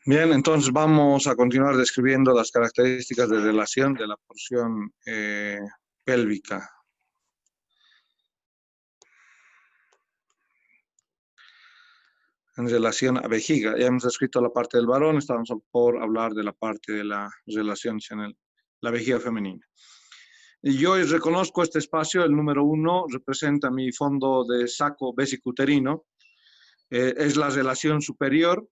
Bien, entonces vamos a continuar describiendo las características de relación de la porción pélvica. En relación a vejiga, ya hemos escrito la parte del varón, estamos por hablar de la parte de la relación en la vejiga femenina. Y yo reconozco este espacio, el número 1 representa mi fondo de saco vesicuterino, es la relación superior.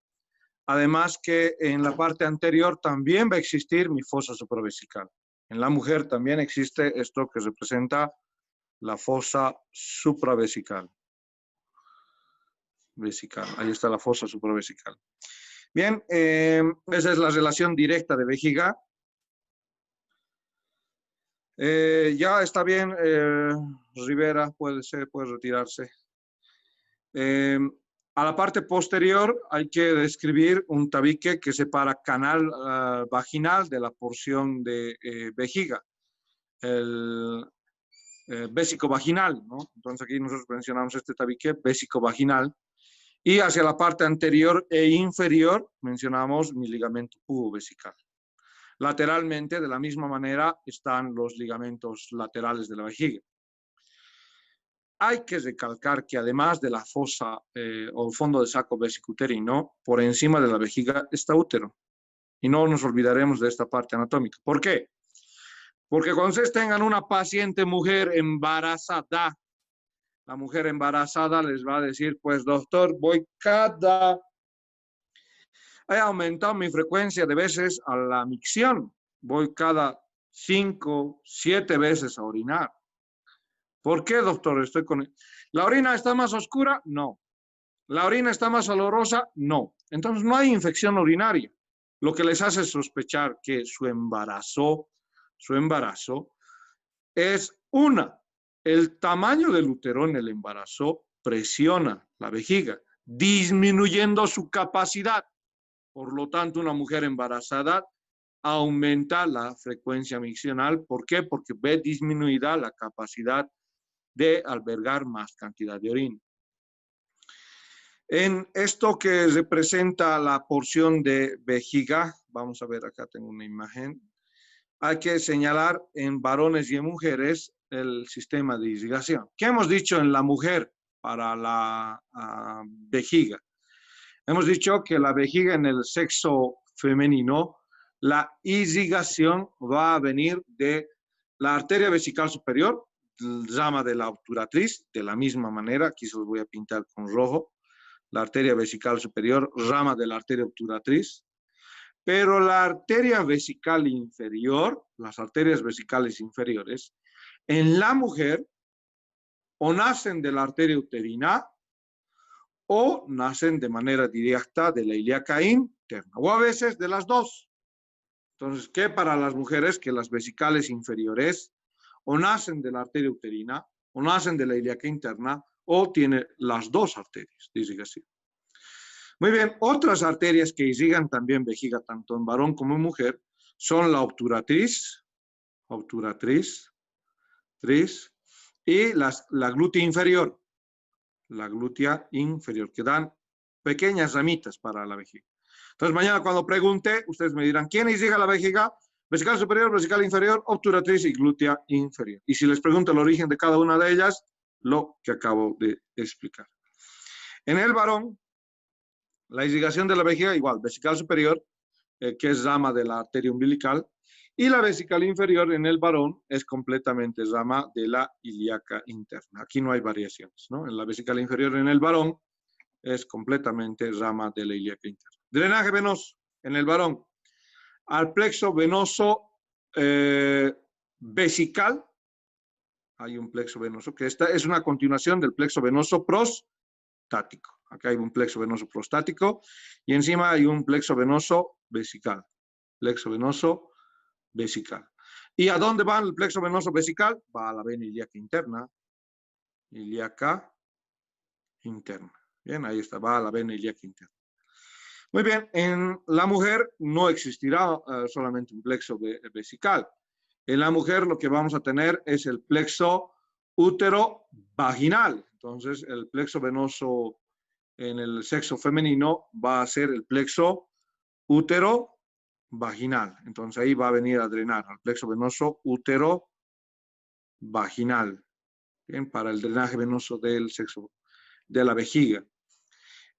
Además que en la parte anterior también va a existir mi fosa supravesical. En la mujer también existe esto que representa la fosa supravesical. Ahí está la fosa supravesical. Bien, esa es la relación directa de vejiga. Ya está bien, Rivera, puede retirarse. A la parte posterior hay que describir un tabique que separa canal vaginal de la porción de vejiga, el vésico-vaginal, ¿no? Entonces aquí nosotros mencionamos este tabique vésico-vaginal y hacia la parte anterior e inferior mencionamos mi ligamento pubo-vesical. Lateralmente, de la misma manera, están los ligamentos laterales de la vejiga. Hay que recalcar que además de la fosa o fondo de saco vesicuterino, por encima de la vejiga está útero. Y no nos olvidaremos de esta parte anatómica. ¿Por qué? Porque cuando ustedes tengan una paciente mujer embarazada, la mujer embarazada les va a decir, pues doctor, he aumentado mi frecuencia de veces a la micción. Voy cada 5, 7 veces a orinar. ¿Por qué, doctor? ¿La orina está más oscura? No. ¿La orina está más olorosa? No. Entonces no hay infección urinaria, lo que les hace sospechar que su embarazo es el tamaño del útero en el embarazo presiona la vejiga, disminuyendo su capacidad. Por lo tanto, una mujer embarazada aumenta la frecuencia miccional. ¿Por qué? Porque ve disminuida la capacidad de albergar más cantidad de orina. En esto que representa la porción de vejiga, vamos a ver, acá tengo una imagen, hay que señalar en varones y en mujeres el sistema de irrigación. ¿Qué hemos dicho en la mujer para la vejiga? Hemos dicho que la vejiga en el sexo femenino, la irrigación va a venir de la arteria vesical superior, rama de la obturatriz, de la misma manera, aquí se los voy a pintar con rojo, la arteria vesical superior, rama de la arteria obturatriz, pero la arteria vesical inferior, las arterias vesicales inferiores, en la mujer o nacen de la arteria uterina o nacen de manera directa de la ilíaca interna, o a veces de las dos. Entonces, ¿qué para las mujeres? Que las vesicales inferiores o nacen de la arteria uterina o nacen de la ilíaca interna o tienen las dos arterias de irrigación. Muy bien, otras arterias que irrigan también vejiga, tanto en varón como en mujer, son la obturatriz, y la glútea inferior, que dan pequeñas ramitas para la vejiga. Entonces, mañana cuando pregunte, ustedes me dirán, ¿quién irriga la vejiga? Vesical superior, vesical inferior, obturatriz y glútea inferior. Y si les pregunto el origen de cada una de ellas, lo que acabo de explicar. En el varón, la irrigación de la vejiga, igual, vesical superior, que es rama de la arteria umbilical, y la vesical inferior en el varón es completamente rama de la ilíaca interna. Aquí no hay variaciones, ¿no? En la vesical inferior en el varón es completamente rama de la ilíaca interna. Drenaje venoso en el varón. Al plexo venoso vesical, hay un plexo venoso, que esta es una continuación del plexo venoso prostático. Acá hay un plexo venoso prostático y encima hay un plexo venoso vesical. Plexo venoso vesical. ¿Y a dónde va el plexo venoso vesical? Va a la vena ilíaca interna. Ilíaca interna. Bien, ahí está, va a la vena ilíaca interna. Muy bien, en la mujer no existirá solamente un plexo vesical. En la mujer lo que vamos a tener es el plexo útero vaginal. Entonces, el plexo venoso en el sexo femenino va a ser el plexo útero vaginal. Entonces ahí va a venir a drenar al plexo venoso útero vaginal. Bien, para el drenaje venoso del sexo, de la vejiga.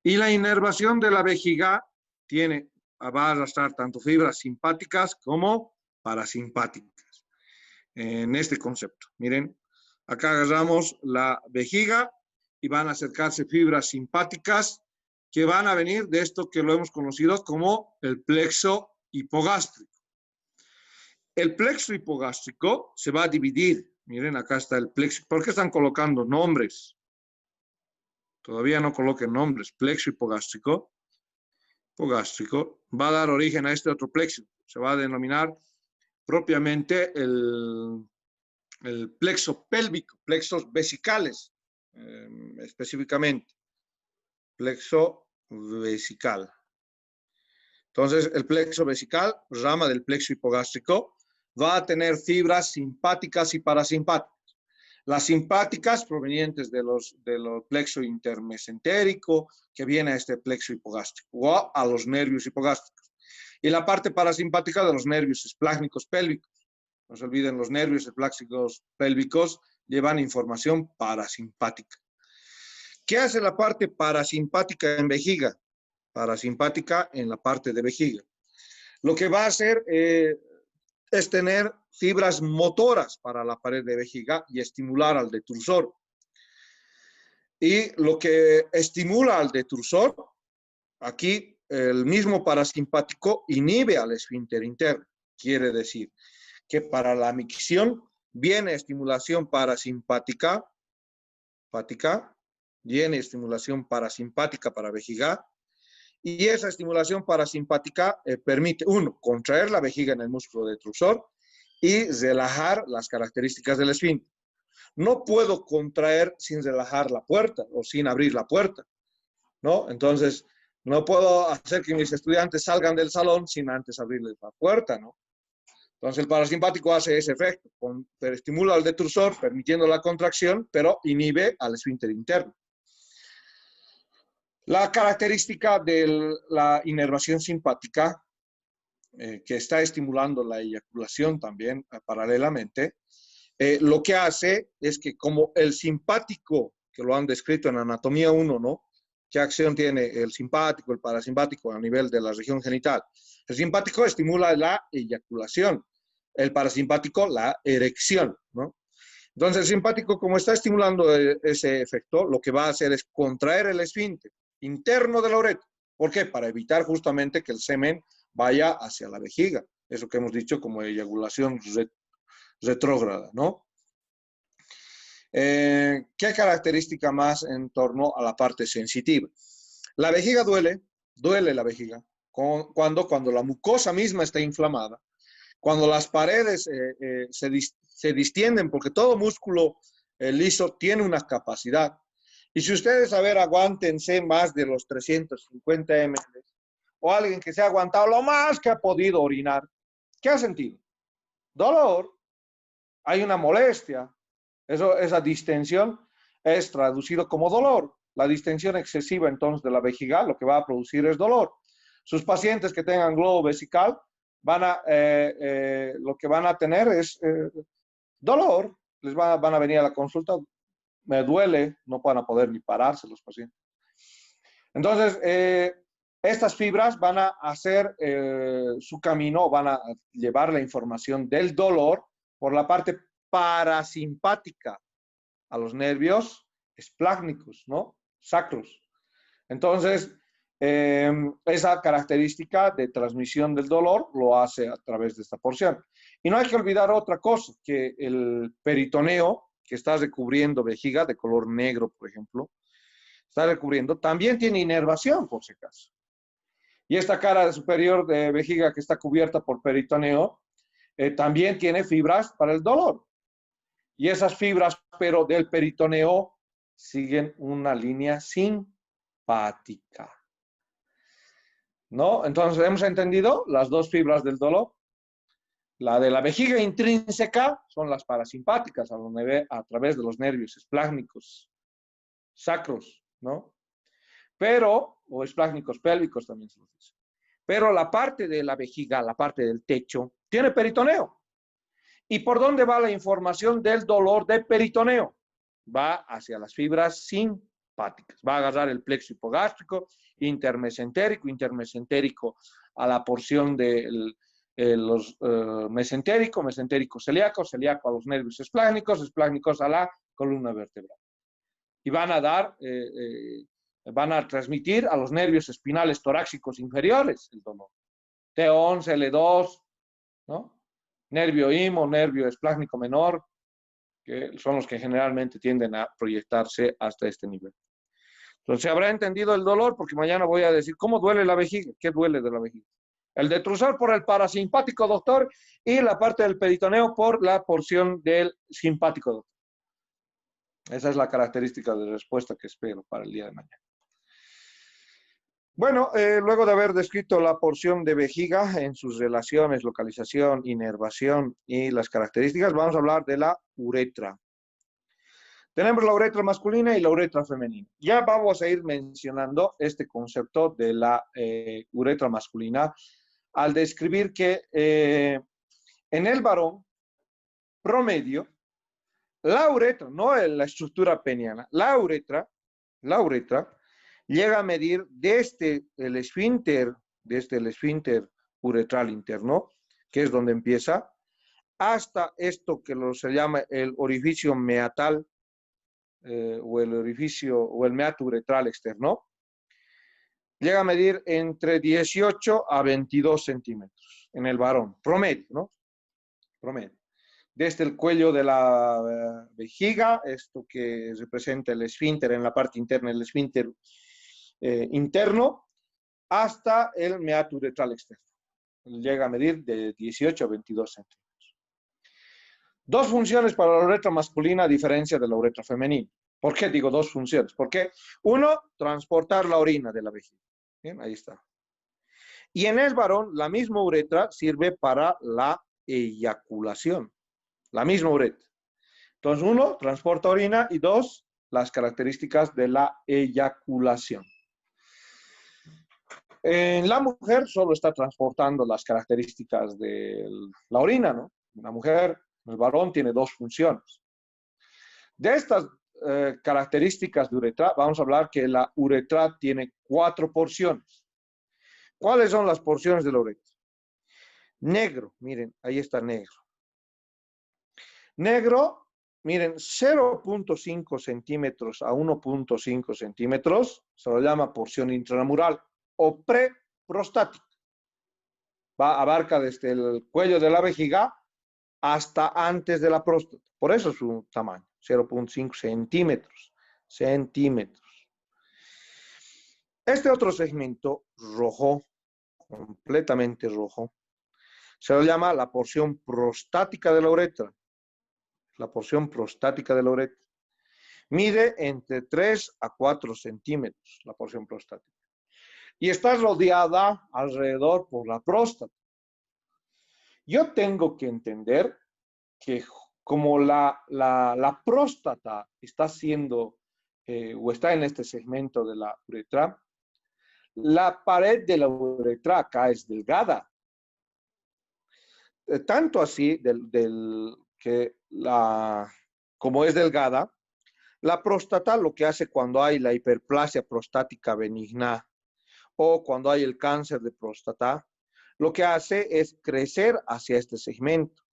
Y la inervación de la vejiga va a arrastrar tanto fibras simpáticas como parasimpáticas. En este concepto, miren, acá agarramos la vejiga y van a acercarse fibras simpáticas que van a venir de esto que lo hemos conocido como el plexo hipogástrico. El plexo hipogástrico se va a dividir. Miren, acá está el plexo. ¿Por qué están colocando nombres? Todavía no coloquen nombres. Plexo hipogástrico. Hipogástrico va a dar origen a este otro plexo. Se va a denominar propiamente el plexo pélvico, plexos vesicales, específicamente. Plexo vesical. Entonces, el plexo vesical, rama del plexo hipogástrico, va a tener fibras simpáticas y parasimpáticas. Las simpáticas provenientes de los plexo intermesentérico, que viene a este plexo hipogástrico, o a los nervios hipogástricos. Y la parte parasimpática de los nervios esplácnicos pélvicos. No se olviden, los nervios esplácnicos pélvicos llevan información parasimpática. ¿Qué hace la parte parasimpática en vejiga? Parasimpática en la parte de vejiga. Lo que va a hacer es tener fibras motoras para la pared de vejiga y estimular al detrusor. Y lo que estimula al detrusor, aquí el mismo parasimpático inhibe al esfínter interno. Quiere decir que para la micción viene estimulación parasimpática, viene estimulación parasimpática para vejiga, y esa estimulación parasimpática permite, uno, contraer la vejiga en el músculo detrusor y relajar las características del esfínter. No puedo contraer sin relajar la puerta o sin abrir la puerta, ¿no? Entonces, no puedo hacer que mis estudiantes salgan del salón sin antes abrirles la puerta, ¿no? Entonces, el parasimpático hace ese efecto, estimula al detrusor, permitiendo la contracción, pero inhibe al esfínter interno. La característica de la inervación simpática, que está estimulando la eyaculación también paralelamente, lo que hace es que como el simpático, que lo han descrito en anatomía 1, ¿no? ¿Qué acción tiene el simpático, el parasimpático a nivel de la región genital? El simpático estimula la eyaculación, el parasimpático la erección, ¿no? Entonces el simpático, como está estimulando ese efecto, lo que va a hacer es contraer el esfínter interno de la uretra. ¿Por qué? Para evitar justamente que el semen vaya hacia la vejiga. Eso que hemos dicho como eyaculación retrógrada, ¿no? ¿Qué característica más en torno a la parte sensitiva? La vejiga duele la vejiga, cuando la mucosa misma está inflamada, cuando las paredes se distienden, porque todo músculo liso tiene una capacidad. Y si ustedes, a ver, aguántense más de los 350 ml, o alguien que se ha aguantado lo más que ha podido orinar, ¿qué ha sentido? Dolor, hay una molestia. Esa distensión es traducido como dolor. La distensión excesiva entonces de la vejiga lo que va a producir es dolor. Sus pacientes que tengan globo vesical lo que van a tener es dolor. Van a venir a la consulta, me duele, no van a poder ni pararse los pacientes. Entonces, estas fibras van a hacer su camino, van a llevar la información del dolor por la parte parasimpática a los nervios esplácnicos, ¿no? Sacros. Entonces, esa característica de transmisión del dolor lo hace a través de esta porción. Y no hay que olvidar otra cosa, que el peritoneo, que está recubriendo vejiga de color negro, por ejemplo, está recubriendo, también tiene inervación, por si acaso. Y esta cara superior de vejiga que está cubierta por peritoneo, también tiene fibras para el dolor. Y esas fibras, pero del peritoneo, siguen una línea simpática, ¿no? Entonces, ¿hemos entendido las dos fibras del dolor? La de la vejiga intrínseca son las parasimpáticas a través de los nervios esplácnicos sacros, ¿no? Pero, o esplácnicos pélvicos también se los dice. Pero la parte de la vejiga, la parte del techo, tiene peritoneo. ¿Y por dónde va la información del dolor de peritoneo? Va hacia las fibras simpáticas. Va a agarrar el plexo hipogástrico, intermesentérico a la porción de los mesentérico celíaco, celíaco a los nervios esplácnicos a la columna vertebral. Y van a transmitir a los nervios espinales torácicos inferiores el dolor. T11, L2, ¿no? Nervio imo, nervio esplácnico menor, que son los que generalmente tienden a proyectarse hasta este nivel. Entonces, se habrá entendido el dolor, porque mañana voy a decir cómo duele la vejiga, qué duele de la vejiga. El detrusor por el parasimpático, doctor, y la parte del peritoneo por la porción del simpático, doctor. Esa es la característica de respuesta que espero para el día de mañana. Bueno, luego de haber descrito la porción de vejiga en sus relaciones, localización, inervación y las características, vamos a hablar de la uretra. Tenemos la uretra masculina y la uretra femenina. Ya vamos a ir mencionando este concepto de la uretra masculina al describir que en el varón promedio, la uretra, no la estructura peniana, la uretra llega a medir desde el esfínter uretral interno, que es donde empieza, hasta esto que se llama el orificio meatal o el meato uretral externo, llega a medir entre 18 a 22 centímetros en el varón, promedio, ¿no? Promedio. Desde el cuello de la vejiga, esto que representa el esfínter en la parte interna, el esfínter interno, hasta el meato uretral externo. Llega a medir de 18 a 22 centímetros. Dos funciones para la uretra masculina a diferencia de la uretra femenina. ¿Por qué digo dos funciones? Porque uno, transportar la orina de la vejiga. Bien, ahí está. Y en el varón, la misma uretra sirve para la eyaculación. La misma uretra. Entonces, uno, transporta orina, y dos, las características de la eyaculación. En la mujer solo está transportando las características de la orina, ¿no? La mujer, el varón, tiene dos funciones. De estas características de uretra, vamos a hablar que la uretra tiene 4 porciones. ¿Cuáles son las porciones de la uretra? Negro, miren, ahí está negro. Negro, miren, 0.5 centímetros a 1.5 centímetros, se lo llama porción intramural o preprostática. Abarca desde el cuello de la vejiga hasta antes de la próstata. Por eso es su tamaño, 0.5 centímetros. Este otro segmento rojo, completamente rojo, se lo llama la porción prostática de la uretra. La porción prostática de la uretra. Mide entre 3 a 4 centímetros la porción prostática. Y está rodeada alrededor por la próstata. Yo tengo que entender que como la próstata está siendo o está en este segmento de la uretra, la pared de la uretra acá es delgada. Tanto así que como es delgada, la próstata lo que hace cuando hay la hiperplasia prostática benigna o cuando hay el cáncer de próstata, lo que hace es crecer hacia este segmento.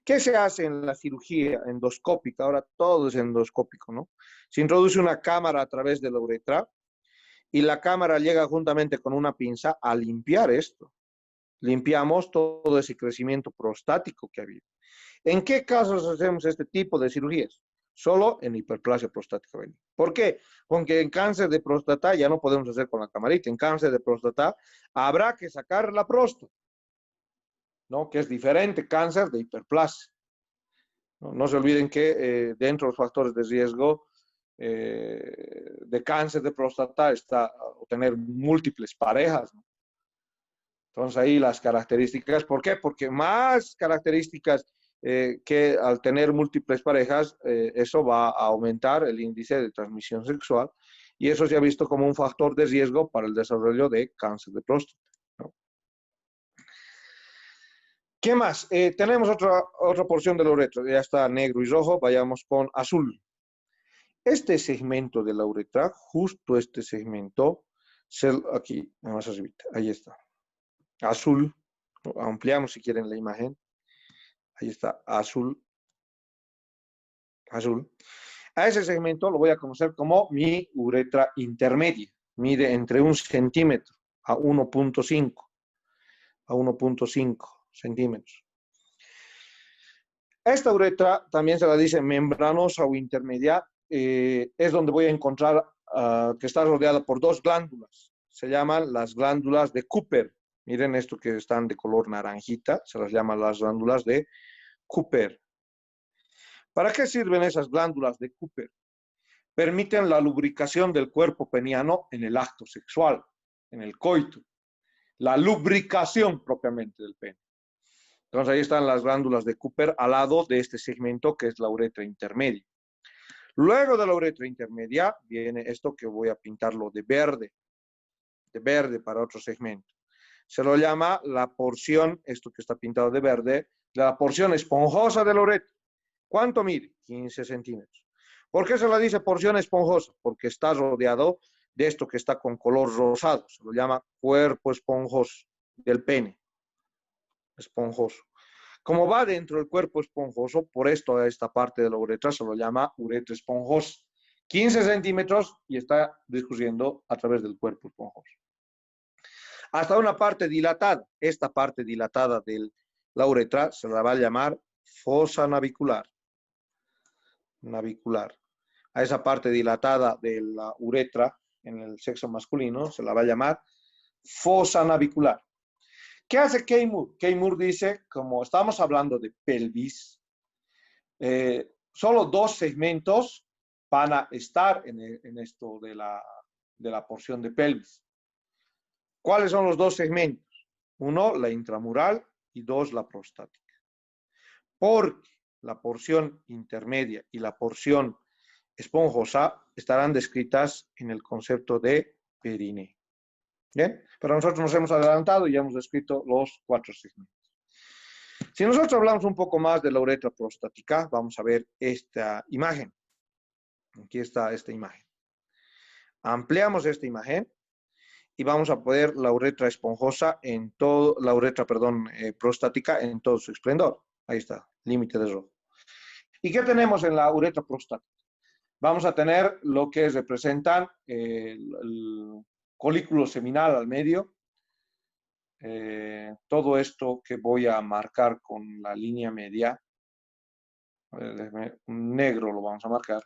¿Qué se hace en la cirugía endoscópica? Ahora todo es endoscópico, ¿no? Se introduce una cámara a través de la uretra y la cámara llega juntamente con una pinza a limpiar esto. Limpiamos todo ese crecimiento prostático que había. ¿En qué casos hacemos este tipo de cirugías? Solo en hiperplasia prostática benigna. ¿Por qué? Porque en cáncer de próstata ya no podemos hacer con la camarita. En cáncer de próstata habrá que sacar la próstata, ¿no? Que es diferente cáncer de hiperplasia. No se olviden que dentro de los factores de riesgo de cáncer de próstata está tener múltiples parejas, ¿no? Entonces ahí las características, ¿por qué? Porque más características que al tener múltiples parejas, eso va a aumentar el índice de transmisión sexual y eso se ha visto como un factor de riesgo para el desarrollo de cáncer de próstata, ¿no? ¿Qué más? Tenemos otra porción de la uretra. Ya está negro y rojo. Vayamos con azul. Este segmento de la uretra, justo este segmento, aquí, más arriba, ahí está. Azul. Ampliamos si quieren la imagen. Ahí está, azul. Azul. A ese segmento lo voy a conocer como mi uretra intermedia. Mide entre 1 centímetro a 1.5 centímetros. Esta uretra también se la dice membranosa o intermedia. Es donde voy a encontrar que está rodeada por dos glándulas. Se llaman las glándulas de Cooper. Miren esto que están de color naranjita. Se las llama las glándulas de Cooper. ¿Para qué sirven esas glándulas de Cooper? Permiten la lubricación del cuerpo peniano en el acto sexual, en el coito. La lubricación propiamente del pene. Entonces ahí están las glándulas de Cooper al lado de este segmento que es la uretra intermedia. Luego de la uretra intermedia viene esto que voy a pintarlo de verde para otro segmento. Se lo llama la porción, esto que está pintado de verde, la porción esponjosa de la uretra. ¿Cuánto mide? 15 centímetros. ¿Por qué se la dice porción esponjosa? Porque está rodeado de esto que está con color rosado. Se lo llama cuerpo esponjoso del pene. Esponjoso. Como va dentro del cuerpo esponjoso, por esto a esta parte de la uretra se lo llama uretra esponjosa. 15 centímetros y está discurriendo a través del cuerpo esponjoso. Hasta una parte dilatada. Esta parte dilatada de la uretra se la va a llamar fosa navicular. Navicular. A esa parte dilatada de la uretra en el sexo masculino se la va a llamar fosa navicular. ¿Qué hace Kay Moore? Kay Moore dice, como estamos hablando de pelvis, solo dos segmentos van a estar en esto de la porción de pelvis. ¿Cuáles son los dos segmentos? Uno, la intramural y dos, la prostática. Porque la porción intermedia y la porción esponjosa estarán descritas en el concepto de perineo. ¿Bien? Pero nosotros nos hemos adelantado y ya hemos descrito los 4 segmentos. Si nosotros hablamos un poco más de la uretra prostática, vamos a ver esta imagen. Aquí está esta imagen. Ampliamos esta imagen y vamos a poner la uretra esponjosa en todo, la uretra, prostática en todo su esplendor. Ahí está, límite de rojo. ¿Y qué tenemos en la uretra prostática? Vamos a tener lo que representan el colículo seminal al medio. Todo esto que voy a marcar con la línea media, negro lo vamos a marcar,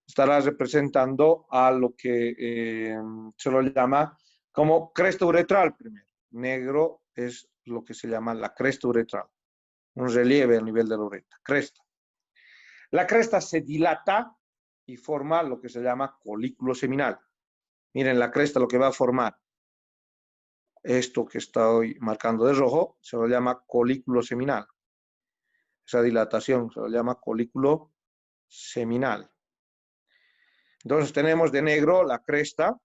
estará representando a lo que se lo llama como cresta uretral primero. Negro es lo que se llama la cresta uretral, un relieve a nivel de la uretra, cresta. La cresta se dilata y forma lo que se llama colículo seminal. Miren la cresta lo que va a formar. Esto que estoy marcando de rojo se lo llama colículo seminal. Esa dilatación se lo llama colículo seminal. Entonces tenemos de negro la cresta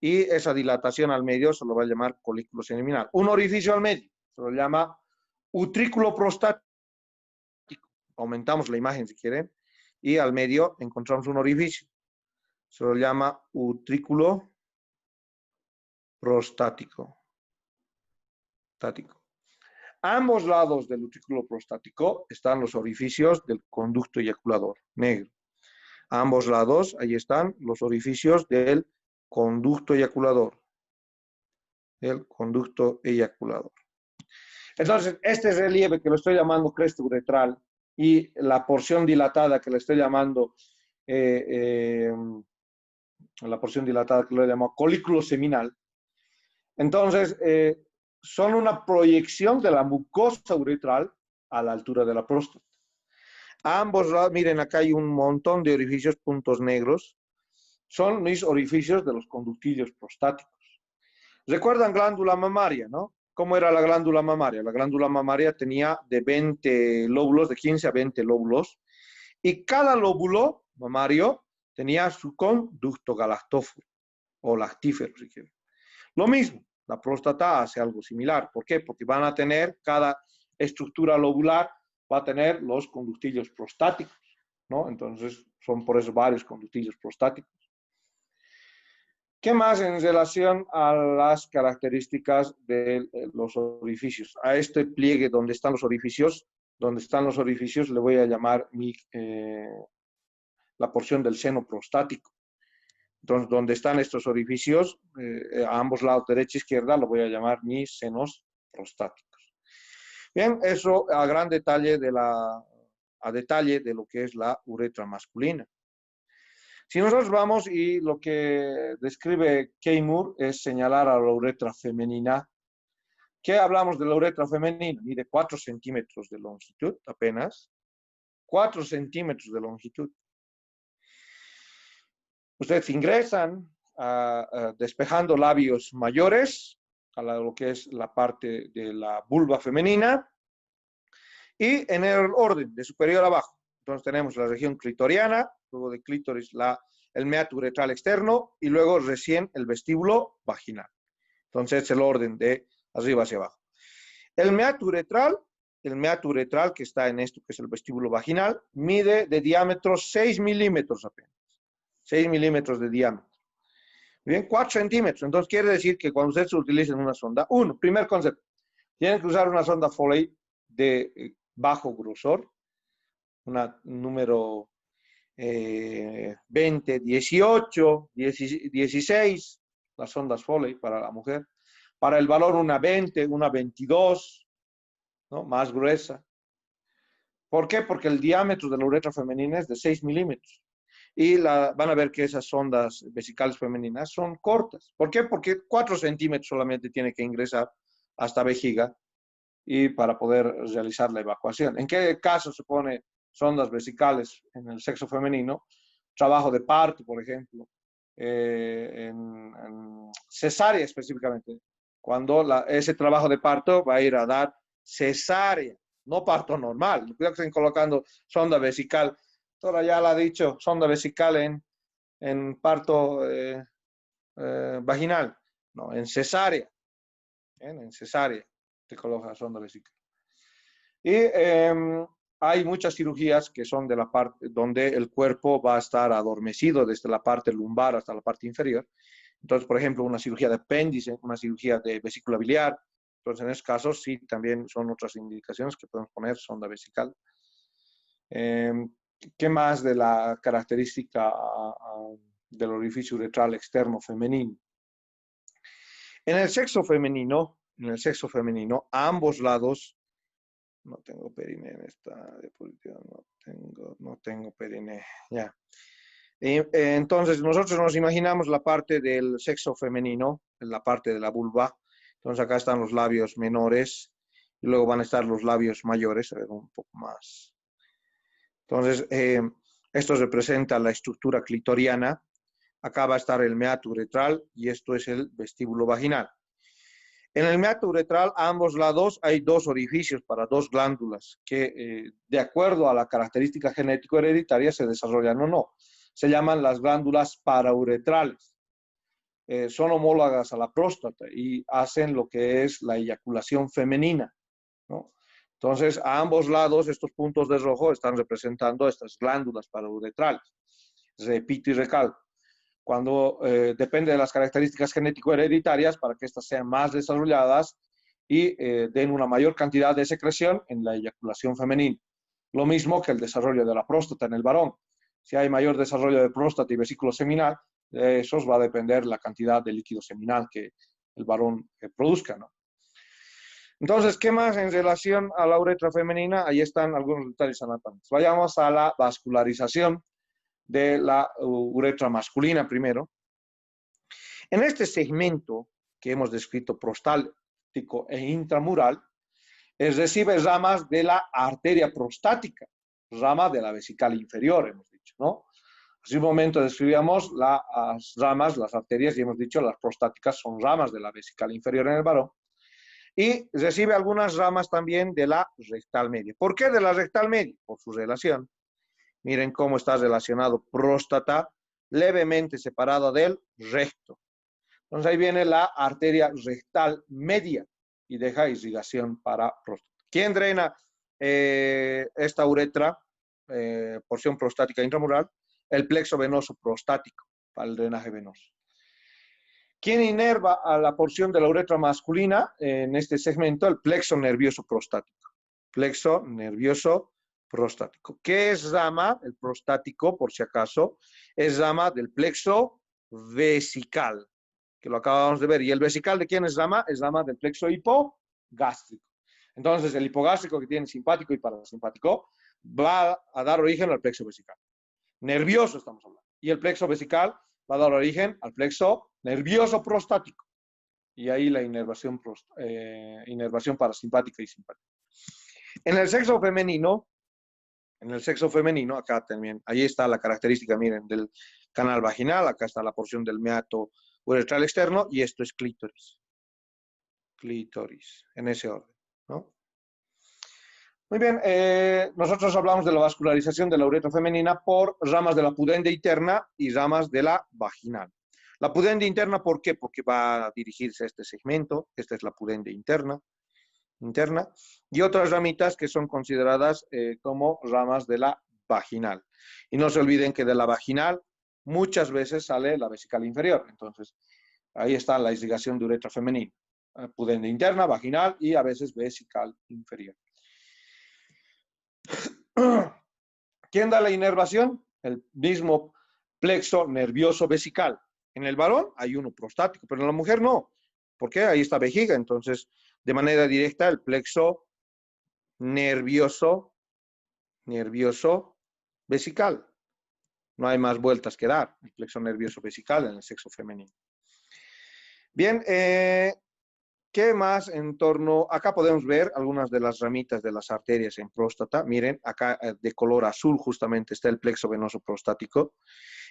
y esa dilatación al medio se lo va a llamar colículo seminal. Un orificio al medio se lo llama utrículo prostático. Aumentamos la imagen si quieren y al medio encontramos un orificio. Se lo llama utrículo prostático. A ambos lados del utrículo prostático están los orificios del conducto eyaculador, negro. A ambos lados, ahí están los orificios del conducto eyaculador. El conducto eyaculador. Entonces, este relieve que lo estoy llamando cresta uretral y la porción dilatada que le estoy llamando, la porción dilatada que lo he llamado colículo seminal, entonces, son una proyección de la mucosa uretral a la altura de la próstata. A ambos lados, miren, acá hay un montón de orificios, puntos negros. Son mis orificios de los conductillos prostáticos. ¿Recuerdan glándula mamaria, no? ¿Cómo era la glándula mamaria? La glándula mamaria tenía de 20 lóbulos, de 15 a 20 lóbulos, y cada lóbulo mamario tenía su conducto galactóforo, o lactífero, si quieren. Lo mismo, la próstata hace algo similar. ¿Por qué? Porque van a tener, cada estructura lobular va a tener los conductillos prostáticos, ¿no? Entonces, son por eso varios conductillos prostáticos. ¿Qué más en relación a las características de los orificios? A este pliegue donde están los orificios, le voy a llamar la porción del seno prostático. Entonces, donde están estos orificios, a ambos lados, derecha e izquierda, lo voy a llamar mis senos prostáticos. Bien, eso a gran detalle de lo que es la uretra masculina. Si nosotros vamos y lo que describe Keimur es señalar a la uretra femenina. ¿Qué hablamos de la uretra femenina? Mide 4 centímetros de longitud apenas. 4 centímetros de longitud. Ustedes ingresan despejando labios mayores a lo que es la parte de la vulva femenina y en el orden de superior a abajo. Entonces tenemos la región clitoriana, luego de clítoris el meato uretral externo y luego recién el vestíbulo vaginal. Entonces es el orden de arriba hacia abajo. El meato uretral que está en esto que es el vestíbulo vaginal, mide de diámetro 6 milímetros apenas. 6 milímetros de diámetro. Bien, 4 centímetros. Entonces quiere decir que cuando ustedes utilicen una sonda, primer concepto, tienen que usar una sonda Foley de bajo grosor, una número 20, 18, 16, las sondas Foley para la mujer. Para el varón una 20, una 22, ¿no? Más gruesa. ¿Por qué? Porque el diámetro de la uretra femenina es de 6 milímetros. Y van a ver que esas sondas vesicales femeninas son cortas. ¿Por qué? Porque 4 centímetros solamente tiene que ingresar hasta vejiga y para poder realizar la evacuación. ¿En qué caso se pone sondas vesicales en el sexo femenino? Trabajo de parto, por ejemplo, en cesárea específicamente. Cuando ese trabajo de parto va a ir a dar cesárea, no parto normal. Cuidado que estén colocando sonda vesical. Ahora ya lo ha dicho, sonda vesical en parto vaginal, no, en cesárea. En cesárea te coloca sonda vesical. Y hay muchas cirugías que son de la parte donde el cuerpo va a estar adormecido desde la parte lumbar hasta la parte inferior. Entonces, por ejemplo, una cirugía de apéndice, una cirugía de vesícula biliar. Entonces, en esos casos, sí, también son otras indicaciones que podemos poner sonda vesical. ¿Qué más de la característica del orificio uretral externo femenino? En el sexo femenino, a ambos lados, no tengo perine en esta diapositiva, no tengo perine, ya. Entonces, nosotros nos imaginamos la parte del sexo femenino, la parte de la vulva. Entonces, acá están los labios menores y luego van a estar los labios mayores, a ver, un poco más. Entonces, esto representa la estructura clitoriana. Acá va a estar el meato uretral y esto es el vestíbulo vaginal. En el meato uretral, a ambos lados, hay 2 orificios para 2 glándulas que, de acuerdo a la característica genético hereditaria, se desarrollan o no. Se llaman las glándulas parauretrales. Son homólogas a la próstata y hacen lo que es la eyaculación femenina, ¿no? Entonces, a ambos lados, estos puntos de rojo están representando estas glándulas parauretrales. Repito y recalco. Cuando depende de las características genético-hereditarias para que éstas sean más desarrolladas y den una mayor cantidad de secreción en la eyaculación femenina. Lo mismo que el desarrollo de la próstata en el varón. Si hay mayor desarrollo de próstata y vesículo seminal, de esos va a depender la cantidad de líquido seminal que el varón produzca, ¿no? Entonces, ¿qué más en relación a la uretra femenina? Ahí están algunos detalles anatómicos. Vayamos a la vascularización de la uretra masculina primero. En este segmento que hemos descrito prostático e intramural, recibe ramas de la arteria prostática, rama de la vesical inferior, hemos dicho, ¿no? Hace un momento describíamos las ramas, las arterias, y hemos dicho las prostáticas son ramas de la vesical inferior en el varón. Y recibe algunas ramas también de la rectal media. ¿Por qué de la rectal media? Por su relación. Miren cómo está relacionado próstata, levemente separada del recto. Entonces ahí viene la arteria rectal media y deja irrigación para próstata. ¿Quién drena esta uretra, porción prostática intramural? El plexo venoso prostático para el drenaje venoso. ¿Quién inerva a la porción de la uretra masculina en este segmento? El plexo nervioso prostático. Plexo nervioso prostático. ¿Qué es rama? El prostático, por si acaso, es rama del plexo vesical, que lo acabamos de ver. ¿Y el vesical de quién es rama? Es rama del plexo hipogástrico. Entonces, el hipogástrico, que tiene simpático y parasimpático, va a dar origen al plexo vesical. Nervioso estamos hablando. Y el plexo vesical va a dar origen al plexo nervioso prostático. Y ahí la inervación parasimpática y simpática. En el sexo femenino, acá también, ahí está la característica, miren, del canal vaginal, acá está la porción del meato uretral externo, y esto es clítoris. Clítoris, en ese orden, ¿no? Muy bien, nosotros hablamos de la vascularización de la uretra femenina por ramas de la pudende interna y ramas de la vaginal. La pudende interna, ¿por qué? Porque va a dirigirse a este segmento, esta es la pudende interna, y otras ramitas que son consideradas como ramas de la vaginal. Y no se olviden que de la vaginal muchas veces sale la vesical inferior, entonces ahí está la irrigación de uretra femenina, pudende interna, vaginal y a veces vesical inferior. ¿Quién da la inervación? El mismo plexo nervioso vesical. En el varón hay uno prostático, pero en la mujer no. ¿Por qué? Ahí está vejiga. Entonces, de manera directa, el plexo nervioso vesical. No hay más vueltas que dar. El plexo nervioso vesical en el sexo femenino. Bien, ¿qué más en torno? Acá podemos ver algunas de las ramitas de las arterias en próstata. Miren, acá de color azul justamente está el plexo venoso prostático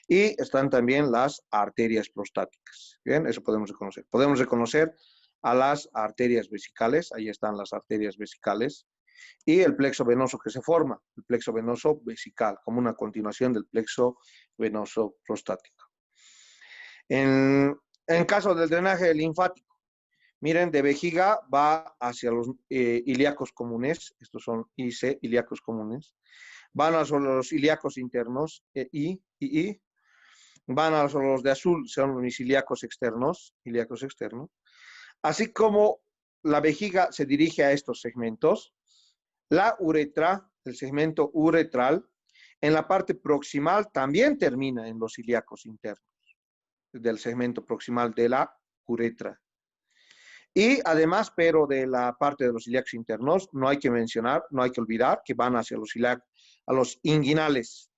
y están también las arterias prostáticas. Bien, eso podemos reconocer. Podemos reconocer a las arterias vesicales, ahí están las arterias vesicales, y el plexo venoso que se forma, el plexo venoso vesical, como una continuación del plexo venoso prostático. En caso del drenaje linfático, miren, de vejiga va hacia los ilíacos comunes, estos son IC, ilíacos comunes, van hacia los ilíacos internos, I, van hacia los de azul, son mis ilíacos externos, así como la vejiga se dirige a estos segmentos, la uretra, el segmento uretral, en la parte proximal también termina en los ilíacos internos, del segmento proximal de la uretra. Y además, pero de la parte de los ilíacos internos, no hay que mencionar, no hay que olvidar que van hacia los inguinales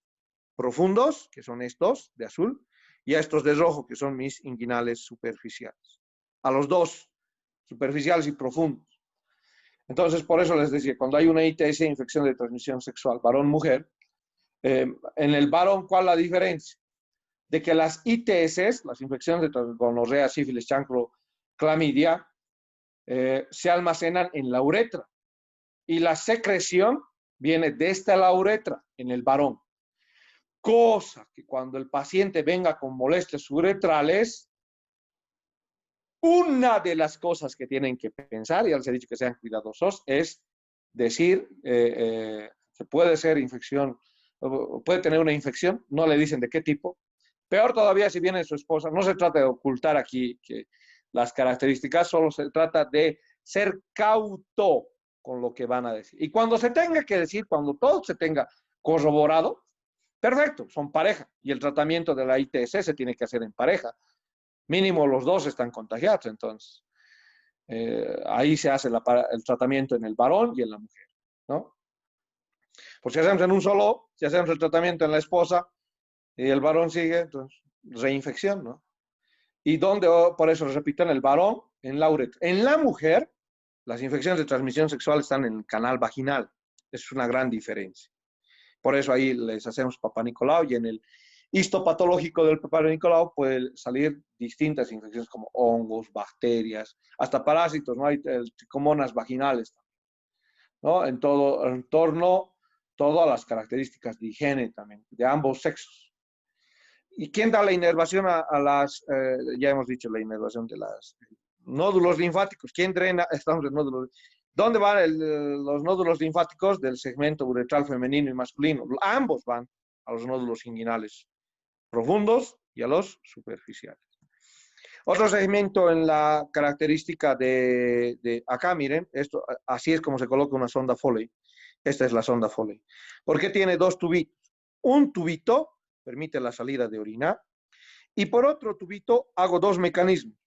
profundos, que son estos de azul, y a estos de rojo, que son mis inguinales superficiales. A los dos, superficiales y profundos. Entonces, por eso les decía, cuando hay una ITS, infección de transmisión sexual, varón-mujer, en el varón, ¿cuál es la diferencia? De que las ITS, las infecciones de gonorrea, sífilis, chancro, clamidia, se almacenan en la uretra y la secreción viene desde la uretra en el varón. Cosa que cuando el paciente venga con molestias uretrales, una de las cosas que tienen que pensar, ya les he dicho que sean cuidadosos, es decir que puede ser infección, puede tener una infección, no le dicen de qué tipo. Peor todavía si viene su esposa, no se trata de ocultar aquí que las características, solo se trata de ser cauto con lo que van a decir. Y cuando se tenga que decir, cuando todo se tenga corroborado, perfecto, son pareja. Y el tratamiento de la ITS se tiene que hacer en pareja. Mínimo los dos están contagiados, entonces. Ahí se hace el tratamiento en el varón y en la mujer, ¿no? Por si hacemos en un solo, si hacemos el tratamiento en la esposa y el varón sigue, entonces, reinfección, ¿no? Y donde, por eso repito, en el varón, en la uretra. En la mujer, las infecciones de transmisión sexual están en el canal vaginal. Es una gran diferencia. Por eso ahí les hacemos Papá Nicolau y en el histopatológico del Papá Nicolau puede salir distintas infecciones como hongos, bacterias, hasta parásitos, ¿no? Hay tricomonas vaginales, ¿no? En torno, todas las características de higiene también, de ambos sexos. ¿Y quién da la inervación a las, ya hemos dicho, la inervación de los nódulos linfáticos? ¿Quién drena? Estamos en nódulos. ¿Dónde van los nódulos linfáticos del segmento uretral femenino y masculino? Ambos van a los nódulos inguinales profundos y a los superficiales. Otro segmento en la característica acá, miren, esto, así es como se coloca una sonda Foley. Esta es la sonda Foley. ¿Por qué tiene dos tubitos? Un tubito permite la salida de orina y por otro tubito hago dos mecanismos.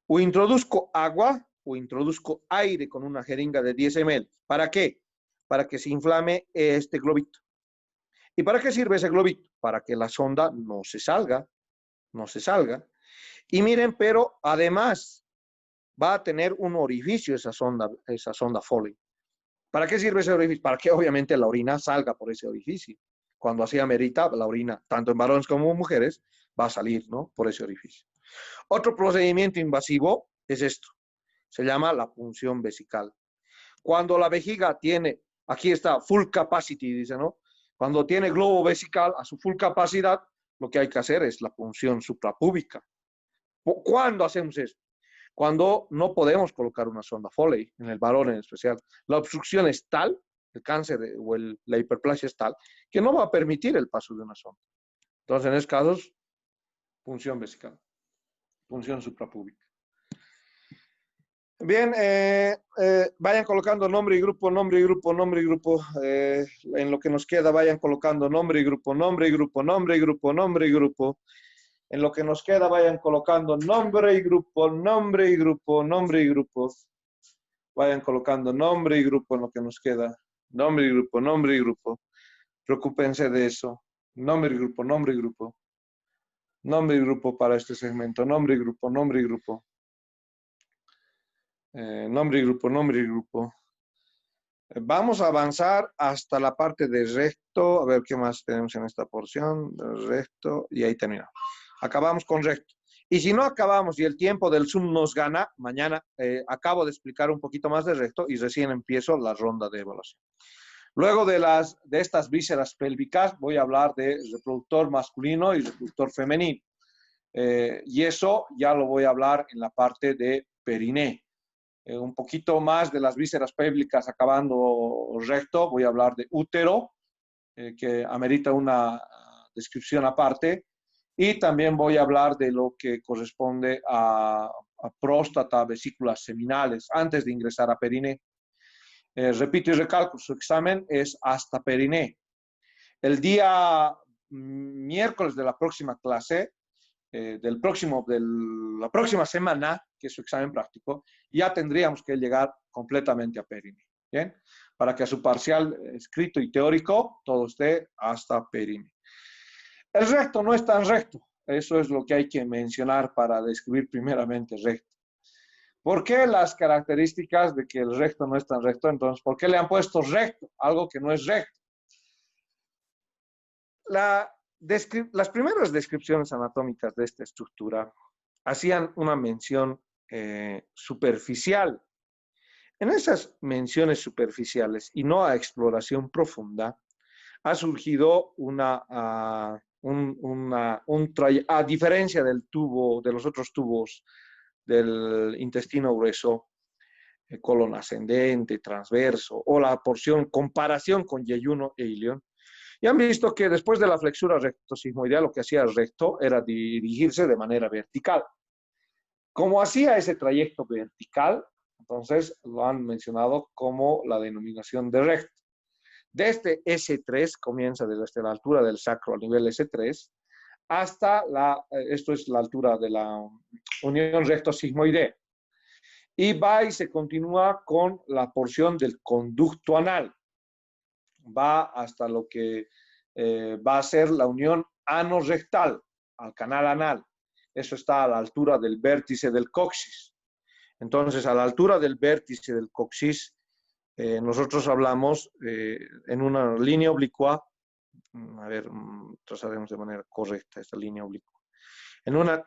O introduzco agua o introduzco aire con una jeringa de 10 ml. ¿Para qué? Para que se inflame este globito. ¿Y para qué sirve ese globito? Para que la sonda no se salga. Y miren, pero además va a tener un orificio esa sonda Foley. ¿Para qué sirve ese orificio? Para que obviamente la orina salga por ese orificio. Cuando así amerita, la orina, tanto en varones como en mujeres, va a salir, ¿no? Por ese orificio. Otro procedimiento invasivo es esto. Se llama la punción vesical. Cuando la vejiga tiene, aquí está, full capacity, dice, ¿no? Cuando tiene globo vesical a su full capacidad, lo que hay que hacer es la punción suprapúbica. ¿Cuándo hacemos eso? Cuando no podemos colocar una sonda Foley, en el varón en especial. La obstrucción es tal, el cáncer o la hiperplasia es tal, que no va a permitir el paso de una sonda. Entonces, en esos casos, punción vesical, punción suprapúbica. Bien, vayan colocando nombre y grupo, nombre y grupo, nombre y grupo. En lo que nos queda, vayan colocando nombre y grupo, nombre y grupo, nombre y grupo, nombre y grupo. En lo que nos queda, vayan colocando nombre y grupo, nombre y grupo, nombre y grupo. Vayan colocando nombre y grupo en lo que nos queda. Nombre y grupo, nombre y grupo. Preocúpense de eso. Nombre y grupo, nombre y grupo. Nombre y grupo para este segmento. Nombre y grupo, nombre y grupo. Nombre y grupo, nombre y grupo. Vamos a avanzar hasta la parte de recto. A ver qué más tenemos en esta porción. Recto. Y ahí terminamos. Acabamos con recto. Y si no acabamos y el tiempo del Zoom nos gana, mañana acabo de explicar un poquito más de recto y recién empiezo la ronda de evaluación. Luego de estas vísceras pélvicas voy a hablar de reproductor masculino y reproductor femenino. Y eso ya lo voy a hablar en la parte de periné. Un poquito más de las vísceras pélvicas acabando recto, voy a hablar de útero, que amerita una descripción aparte. Y también voy a hablar de lo que corresponde a próstata, vesículas seminales, antes de ingresar a periné. Repito y recalco, su examen es hasta periné. El día miércoles de la próxima clase, de la próxima semana, que es su examen práctico, ya tendríamos que llegar completamente a periné. ¿Bien? Para que a su parcial escrito y teórico todo esté hasta periné. El recto no es tan recto. Eso es lo que hay que mencionar para describir primeramente recto. ¿Por qué las características de que el recto no es tan recto? Entonces, ¿por qué le han puesto recto? Algo que no es recto. Las primeras descripciones anatómicas de esta estructura hacían una mención superficial. En esas menciones superficiales y no a exploración profunda, ha surgido a diferencia del tubo, de los otros tubos del intestino grueso, colon ascendente, transverso, o la porción comparación con yeyuno e ilión, y han visto que después de la flexura rectosigmoidea, lo que hacía el recto era dirigirse de manera vertical. Como hacía ese trayecto vertical, entonces lo han mencionado como la denominación de recto. Desde S3, comienza desde la altura del sacro al nivel S3, hasta esto es la altura de la unión recto-sigmoidea. Y va y se continúa con la porción del conducto anal. Va hasta lo que va a ser la unión ano-rectal, al canal anal. Eso está a la altura del vértice del coxis. Entonces, a la altura del vértice del coxis, nosotros hablamos en una línea oblicua. A ver, trazaremos de manera correcta esta línea oblicua. En una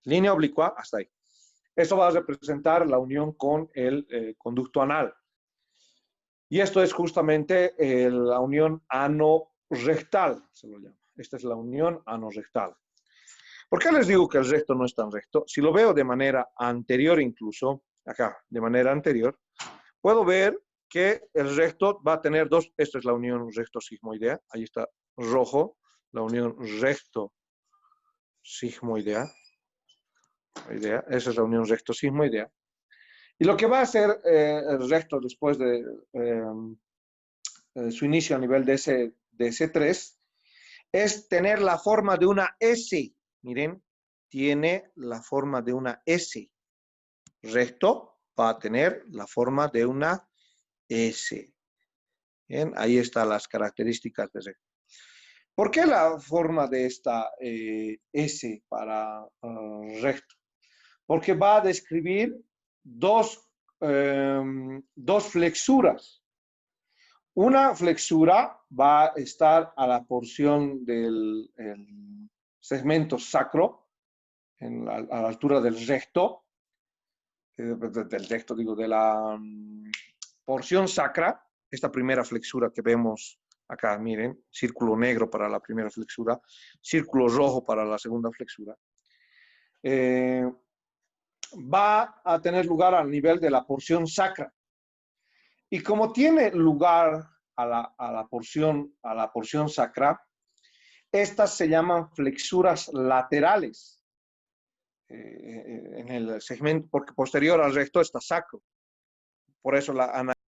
línea oblicua, hasta ahí. Esto va a representar la unión con el conducto anal. Y esto es justamente la unión ano-rectal, se lo llama. Esta es la unión ano-rectal. ¿Por qué les digo que el recto no es tan recto? Si lo veo de manera anterior incluso, acá, de manera anterior, puedo ver que el recto va a tener dos, esta es la unión recto-sigmoidea, ahí está rojo, la unión recto-sigmoidea, esa es la unión recto-sigmoidea. Y lo que va a hacer el recto después de su inicio a nivel de S3 es tener la forma de una S. Miren, tiene la forma de una S. Recto va a tener la forma de una S. Bien, ahí están las características de recto. ¿Por qué la forma de esta S para recto? Porque va a describir dos flexuras. Una flexura va a estar a la porción del segmento sacro, a la altura del recto, de la porción sacra, esta primera flexura que vemos acá, miren, círculo negro para la primera flexura, círculo rojo para la segunda flexura, va a tener lugar al nivel de la porción sacra. Y como tiene lugar a la porción sacra, estas se llaman flexuras laterales. En el segmento, porque posterior al recto está sacro. Por eso la